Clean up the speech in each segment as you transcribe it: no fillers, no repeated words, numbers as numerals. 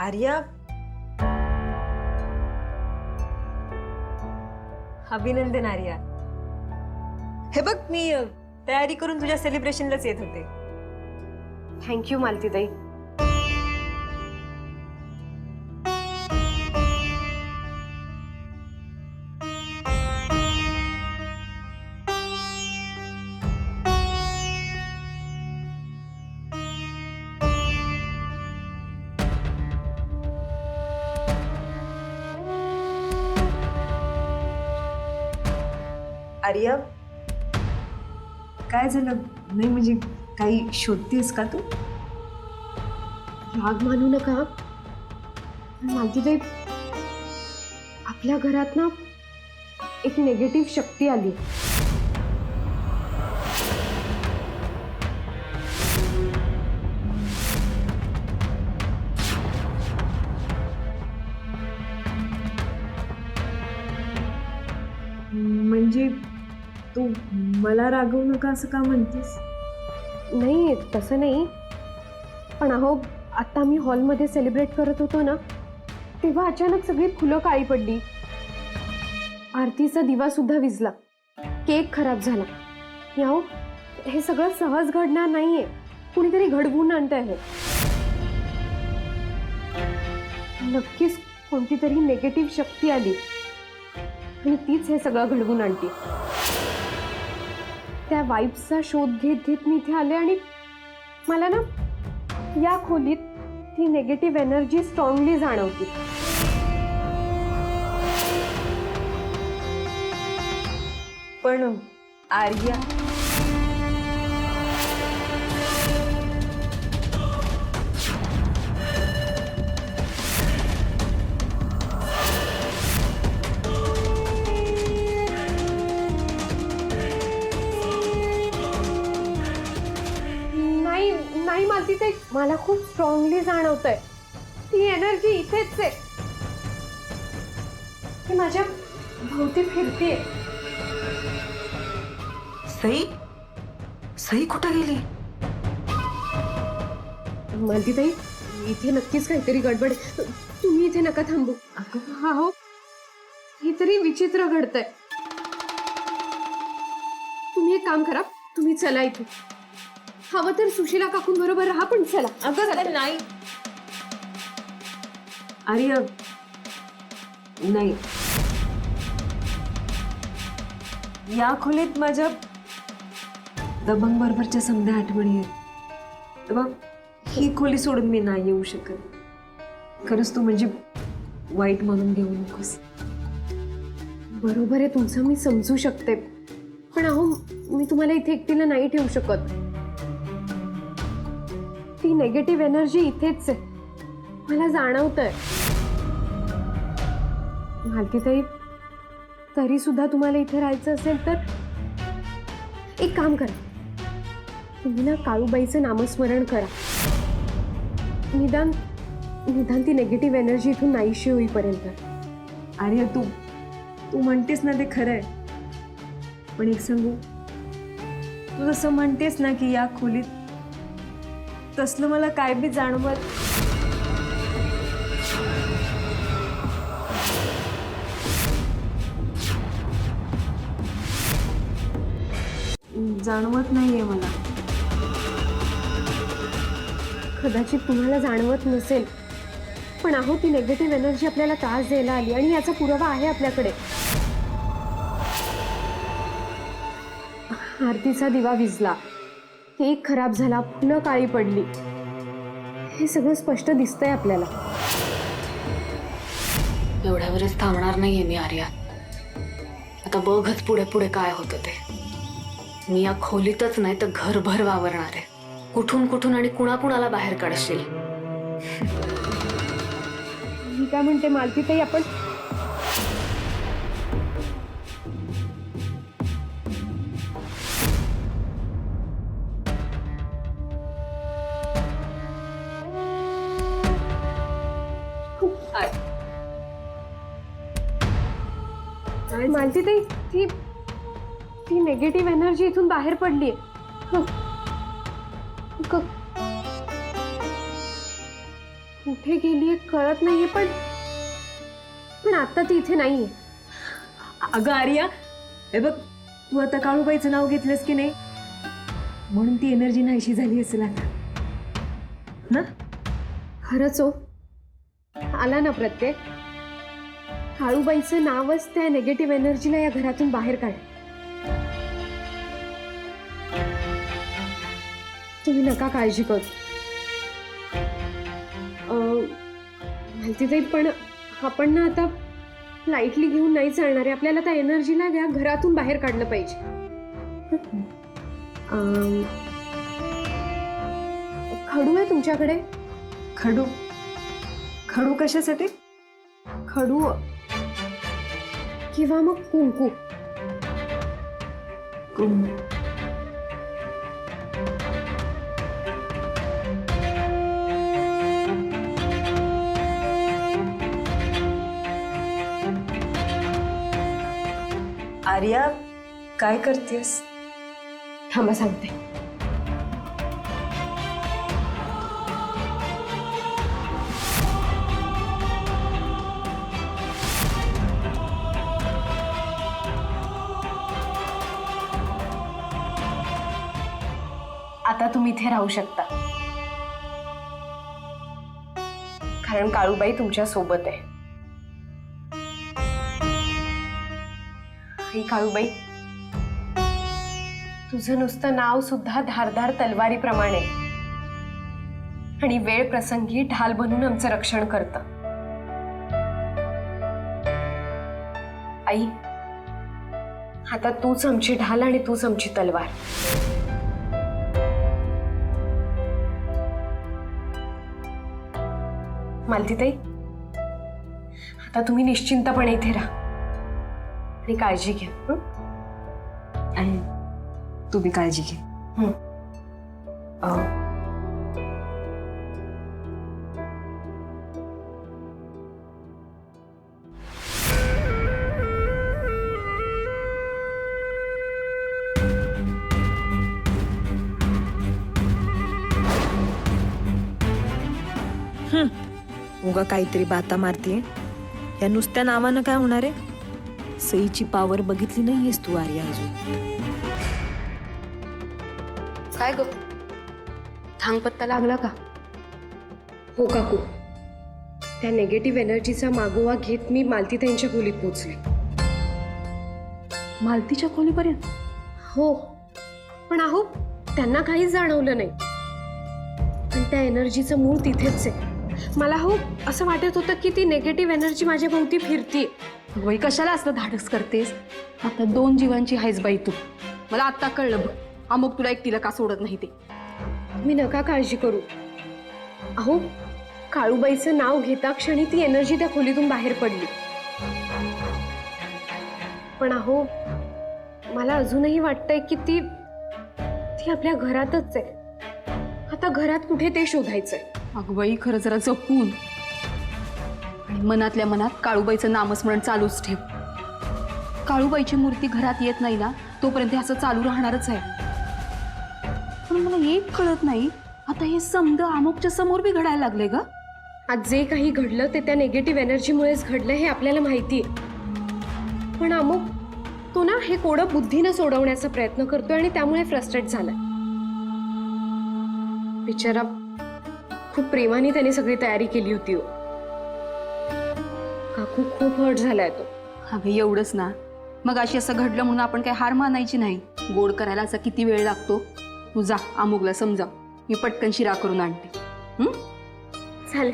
आर्या, अभिनंदन आर्या. हे बघ, मी तयारी करून तुझ्या सेलिब्रेशनलाच येत होते. थँक्यू मालतीताई. आर्या, काय झालं? नाही म्हणजे काही शोधतेस का तू? राग मानू नका. मालतीताई, आपल्या घरात ना एक नेगेटिव्ह शक्ती आली. म्हणजे तू मला रागवू नका असं का म्हणतेस? नाही तसं नाही, पण अहो आता मी हॉलमध्ये सेलिब्रेट करत होतो ना, तेव्हा अचानक सगळी फुलं काळी पडली. आरतीचा दिवा सुद्धा विझला. केक खराब झाला. याहो, हे सगळं सहज घडणार नाहीये. कुणीतरी घडवून आणतंय हे. नक्कीच कोणती तरी नेगेटिव्ह शक्ती आली आणि तीच हे सगळं घडवून आणते. त्या वाईब्सचा शोध घेत घेत मी इथे आले आणि मला ना या खोलीत ती नेगेटिव्ह एनर्जी स्ट्रॉंगली जाणवते. पण आर्या, नाही नाही मालतीताई, मला खूप स्ट्रॉंगली जाणवतंय. ती एनर्जी इथेच आहे. ती माझ्या भोवती फिरतेय. सई, सई कुठं गेली? मालतीताई, इथे नक्कीच काहीतरी गडबड आहे. तुम्ही इथे नका थांबू. हा हो, हे तरी विचित्र घडतंय. तुम्ही एक काम करा, तुम्ही चला इथे. हवं तर सुशीला काकून बरोबर राहा, पण चला. अगं नाही आर्या, नाही. या खोलीत माझ्या दबंग बरोबरच्या समध्या आठवणी आहेत. तेव्हा ही खोली सोडून मी नाही येऊ शकत. खरंच तू म्हणजे वाईट म्हणून घेऊ नकोस. बरोबर आहे तुमचं, मी समजू शकते. पण अहो, मी तुम्हाला इथे एकटीला नाही ठेवू शकत. ती नेगेटिव्ह एनर्जी इथेच आहे, मला जाणवतंय. मालतीताई, तरी सुद्धा तुम्हाला इथे राहायचं असेल तर एक काम करा. तुम्ही ना काळूबाईचं नामस्मरण करा. निदान ती नेगेटिव्ह एनर्जी इथून नाहीशी होईपर्यंत. आर्या, तू म्हणतेस ना ते खरं आहे. पण एक सांगू, तू जसं म्हणतेस ना की या खोलीत, तसलं मला काय बी जाणवत नाहीये मला. कदाचित तुम्हाला जाणवत नसेल, पण अहो ती नेगेटिव्ह एनर्जी आपल्याला त्रास द्यायला आली आणि याचा पुरावा आहे आपल्याकडे. आरतीचा दिवा विझला, केक खराब झाला, फुलं काळी पडली. हे सगळं स्पष्ट दिसतंय आपल्याला. एवढ्यावरच थांबणार नाहीये मी आर्या. आता बघच पुढे पुढे काय होतं ते. मी या खोलीतच नाही तर घरभर वावरणार आहे. कुठून कुठून आणि कुणाकुणाला बाहेर काढशील. मी काय म्हणते मालतीताई, आपण मालतीताई, ती नेगेटिव्ह एनर्जी इथून बाहेर पडली. कुठे गेलीये कळत नाहीये, पण पण आता ती इथे नाहीये. अगं आर्या, हे बघ, तू आता काळूबाईचं नाव घेतलंस की नाही, म्हणून ती एनर्जी नाहीशी झाली असेल आता ना. खरंच हो, आला ना प्रत्यय. काळूबाईचं नावच त्या नेगेटिव्ह एनर्जीला या घरातून बाहेर काढ. तुम्ही नका काळजी करू. माहिती जाईल, पण आपण ना आता लाईटली घेऊन नाही चालणार आहे. आपल्याला त्या एनर्जीला या घरातून बाहेर काढलं पाहिजे. खडू आहे तुमच्याकडे? खडू? खडू कशासाठी? खडू किंवा मग कुंकू. आर्या, काय करतेस? थांबा सांगते. आता तुम्ही इथे राहू शकता, कारण काळूबाई तुमच्या सोबत आहे. ही काळूबाई, तुझं नुसतं नाव सुद्धा धारदार तलवारीप्रमाणे आणि वेळ प्रसंगी ढाल बनून आमचं रक्षण करतं. आई, आता तूच आमची ढाल आणि तूच आमची तलवार. मालतीताई, आता तुम्ही निश्चिंतपणे इथे राहा आणि काळजी घ्या. आणि तुम्ही काळजी घे. उगा काहीतरी बाता मारतीये. या नुसत्या नावानं काय होणार आहे? सईची पावर बघितली नाहीयेस तू आर्या अजून. काय ग, थांगपत्ता लागला का? हो काकू, त्या नेगेटिव्ह एनर्जीचा मागोवा घेत मी मालतीताईंच्या खोलीत पोहोचले. मालतीच्या खोलीपर्यंत? हो, पण अहो त्यांना काहीच जाणवलं नाही. पण त्या एनर्जीचं मूळ तिथेच आहे. मला हो असं वाटत होतं की ती नेगेटिव्ह एनर्जी माझ्या भोवती फिरतीये. वय कशाला असलं धाडस करतेस? आता 2 जीवांची आहेस बाई तू. मला आता कळलं बघ, अमुक तुला एकटीला का सोडत नाही ते. मी नका काळजी करू. अहो, काळूबाईचं नाव घेता क्षणी ती एनर्जी त्या खोलीतून बाहेर पडली. पण अहो, मला अजूनही वाटतंय की ती आपल्या घरातच आहे. आता घरात कुठे ते शोधायचंय. अगं बाई, खरं जरा जपून आणि मनातल्या मनात काळूबाईचं नामस्मरण चालूच ठेव. काळूबाईची मूर्ती घरात येत नाही ना, तोपर्यंत हे असं चालू राहणारच आहे. पण मला एक कळत नाही, आता हे समद अमुकच्या समोर बी घडायला लागले ग. आज जे काही घडलं ते त्या नेगेटिव्ह एनर्जीमुळेच घडलं हे आपल्याला माहिती आहे. पण अमुक तो ना हे कोडं बुद्धीनं सोडवण्याचा प्रयत्न करतोय आणि त्यामुळे फ्रस्ट्रेट झालाय. बिचारा, खूप प्रेमाने त्याने सगळी तयारी केली होती. हो काकू, खूप हर्ट झालाय तो. अगं एवढंच ना, मग अशी असं घडलं म्हणून आपण काही हार मानायची नाही. गोड करायला असा किती वेळ लागतो. तू जा, अमुकला समजा, मी पटकन शिरा करून आणते. चालेल.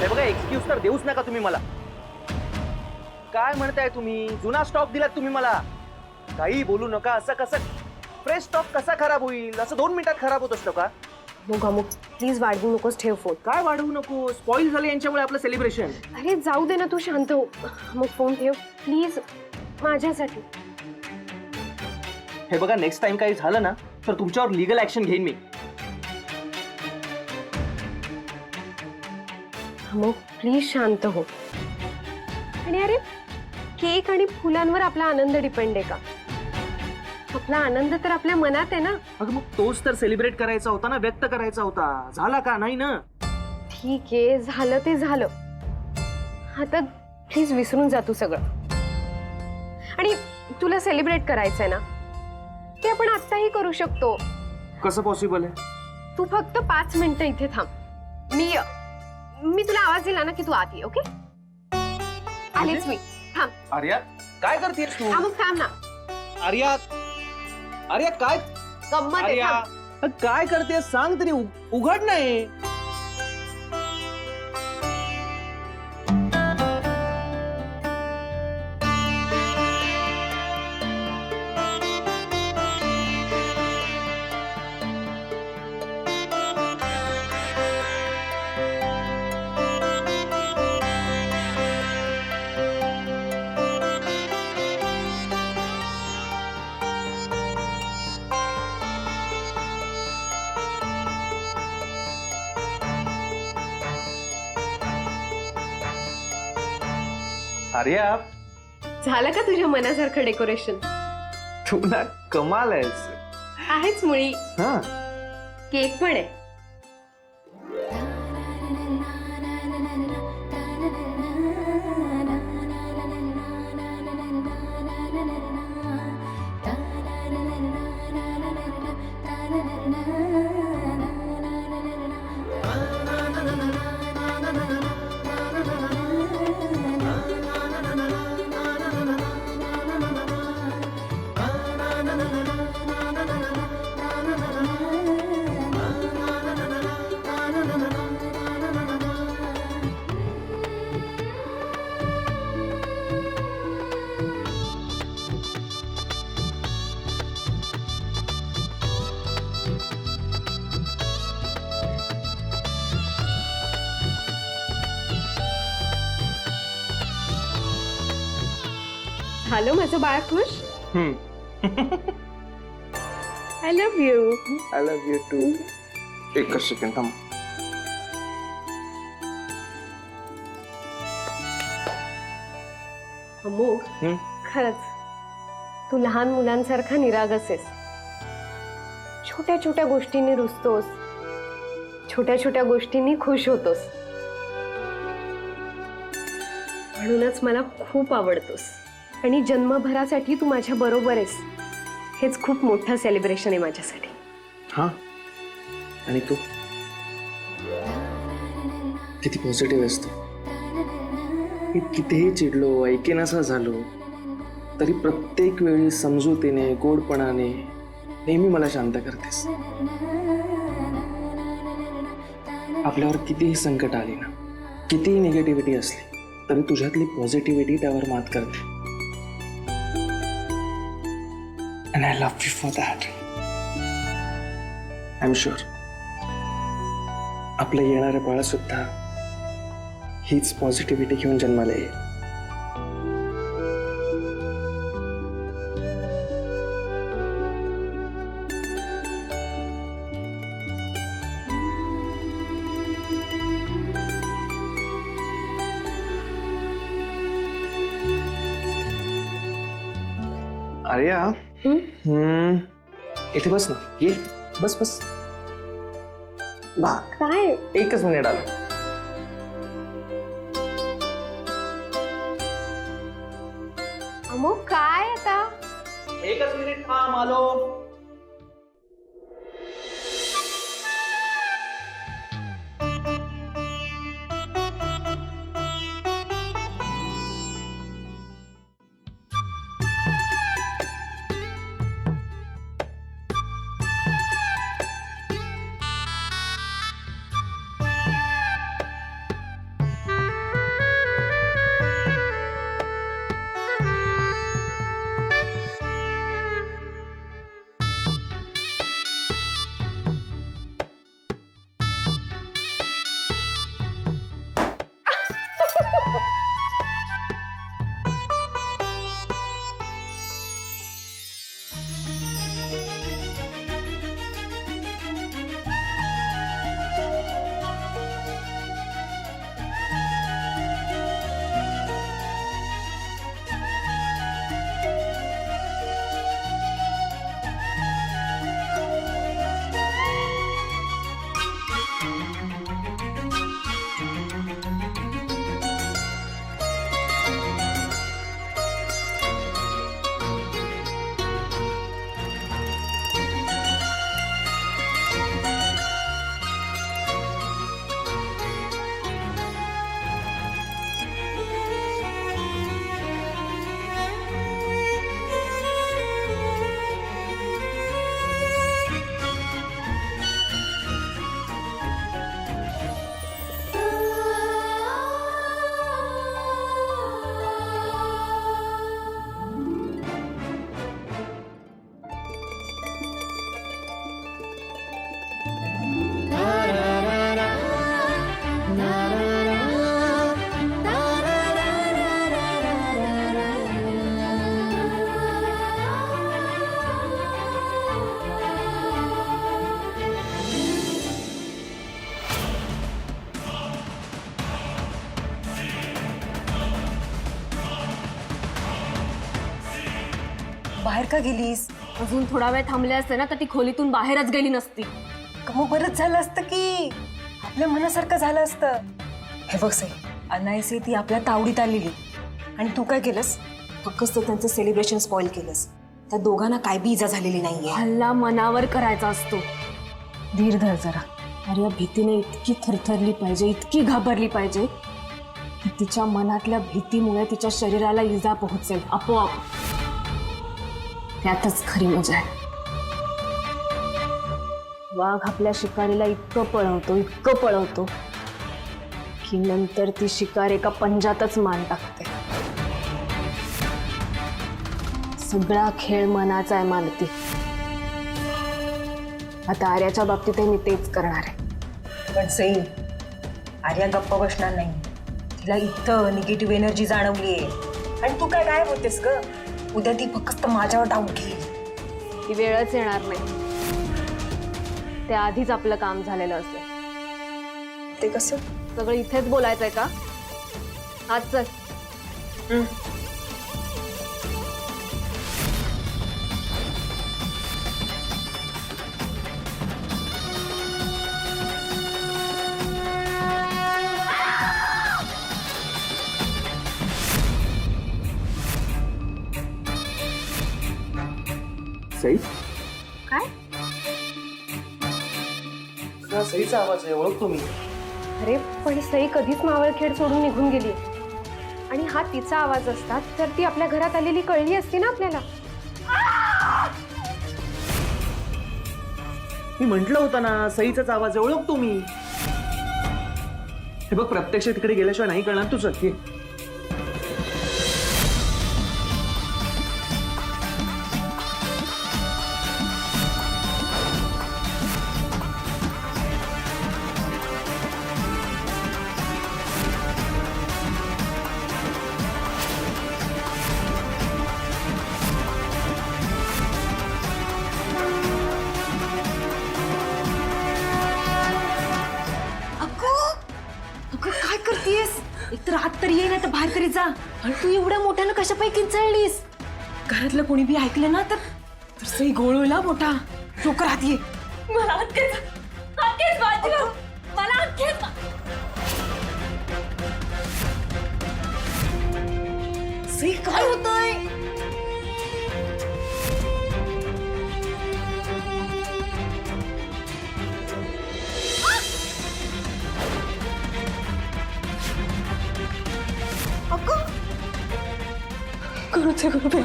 हे बघा, एक्सक्यूज तर देऊच नका तुम्ही मला. काय म्हणताय तुम्ही? जुना स्टॉक दिलात तुम्ही मला. काही बोलू नका. असं कसं फ्रेश स्टॉक कसा खराब होईल? असं 2 मिनिटात खराब होत असतो का? मग अमुक, प्लीज वाढवू नकोस, ठेव फोन. काय वाढवू नको? स्पॉइल झालं यांच्यामुळे आपलं सेलिब्रेशन. अरे जाऊ दे ना, तू शांत हो. मग फोन ठेव प्लीज, माझ्यासाठी. हे बघा, नेक्स्ट टाइम काही झालं ना तर तुमच्यावर लीगल ऍक्शन घेईन मी. मग प्लीज शांत हो. आणि अरे, केक आणि फुलांवर आपला आनंद डिपेंड आहे का? आपला आनंद तर आपल्या मनात आहे ना. अगं मग तोच तर सेलिब्रेट करायचा होता ना, व्यक्त करायचा होता. झाला का? नाही ना. ठीक आहे, झालं ते झालं. आता प्लीज विसरून जा तू सगळं. आणि तुला सेलिब्रेट करायचंय ना, ते आपण आत्ताही करू शकतो. कसं पॉसिबल आहे? तू फक्त 5 मिनिटं इथे थांब. मी तुला आवाज दिला ना की तू आत ये. ओके, आलेच मी. थांब. आर्या काय करतेस तू? मग थांब ना. आर्या आर्या काय? गंमत आहे, आर्या थांब. काय करतेस सांग तरी. उघड नाही. आर्या झालं का तुझ्या मनासारखं डेकोरेशन? तू ना कमाल आहेस. आहेच मुळी. हा केक पण आहे. झालं माझं बाळ खुश. I love you. I love you too. एकच सेकंड थांब. अमोघ, खरंच तू लहान मुलांसारखा निरागस आहेस. छोट्या छोट्या गोष्टींनी रुसतोस, छोट्या छोट्या गोष्टींनी खुश होतोस. म्हणूनच मला खूप आवडतोस. आणि जन्मभरासाठी तू माझ्या बरोबर आहेस. हेच खूप मोठं सेलिब्रेशन आहे माझ्यासाठी. हा आणि तू किती पॉझिटिव्ह असतो. मी कितीही चिडलो, ऐकेनासा झालो, तरी प्रत्येक वेळी समजुतीने, गोडपणाने नेहमी मला शांत करतेस. आपल्यावर कितीही संकट आली ना, कितीही निगेटिव्हिटी असली, तरी तुझ्यातली पॉझिटिव्हिटी त्यावर मात करते. And I love you for that. I'm sure आपलं येणारं बाळ सुद्धा हीच पॉझिटिव्हिटी घेऊन जन्माला येईल. आर्या इथे बस ना. ये बस बस. काय? एकच मिनिट आलो. अमोघ, काय आता? एकच मिनिट थांब, आलो. बाहेर का गेलीस? अजून थोडा वेळ थांबले असते ना तर ती खोलीतून बाहेरच गेली नसती. मग बरंच झालं असतं की आपल्या मनासारखं झालं असतं. हे बघ सई, अनायसे ती आपल्या तावडीत आलेली आणि तू काय केलंस? फक्त त्यांचं सेलिब्रेशन स्पॉइल केलंस. त्या दोघांना काय बी इजा झालेली नाहीये. हल्ला मनावर करायचा असतो. धीर धर जरा. अरे या भीतीने इतकी थरथरली पाहिजे, इतकी घाबरली पाहिजे की तिच्या मनातल्या भीतीमुळे तिच्या शरीराला इजा पोहोचेल आपोआप. त्यातच खरी मजा आहे. वाघ आपल्या शिकारीला इतकं पळवतो की नंतर ती शिकार एका पंजातच मान टाकते. सगळा खेळ मनाचा आहे मालती. आता आर्याच्या बाबतीतही मी तेच करणार आहे. पण सई, आर्या गप्प बसणार नाही. तिला इथं निगेटिव्ह एनर्जी जाणवलीये आणि तू काय गायब होतेस ग. उद्या ती फक्त माझ्यावर डाऊट घेईल. ती वेळच येणार नाही. त्या आधीच आपलं काम झालेलं असेल. ते कसं? सगळं इथेच बोलायचंय का? आज चल. सई, काय? हा सईचा आवाज आहे, ओळखतो मी. अरे पण सई कधीच मावळखेड सोडून निघून गेली आणि हा तिचा आवाज असता तर ती आपल्या घरात आलेली कळली असती ना आपल्याला. मी म्हंटल होतं ना सईचाच आवाज आहे, ओळखतो मी. हे बघ, प्रत्यक्ष तिकडे गेल्याशिवाय नाही कळणार तुझं. ये. काय करतेस? एकतर आत तरी ये, नाही तर बाहेर तरी जा. आणि तू एवढ्या मोठ्यानं कशापैकी चढलीस? घरातलं कोणी बी ऐकलं ना तर सई गोळवला मोठा. लवकर आत ये. सई काय होतंय? करू दे.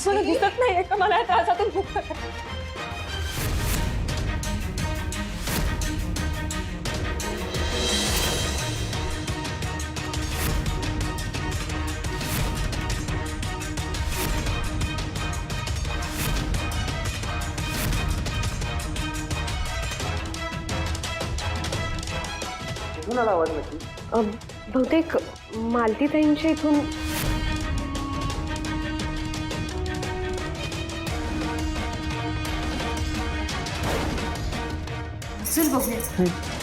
मला दिसत नाहीये का मला या त्रासातून मुक्त कर. कुठून आला आवाज नक्की? बहुतेक मालतीताईंच्या इथून. चल बघूया.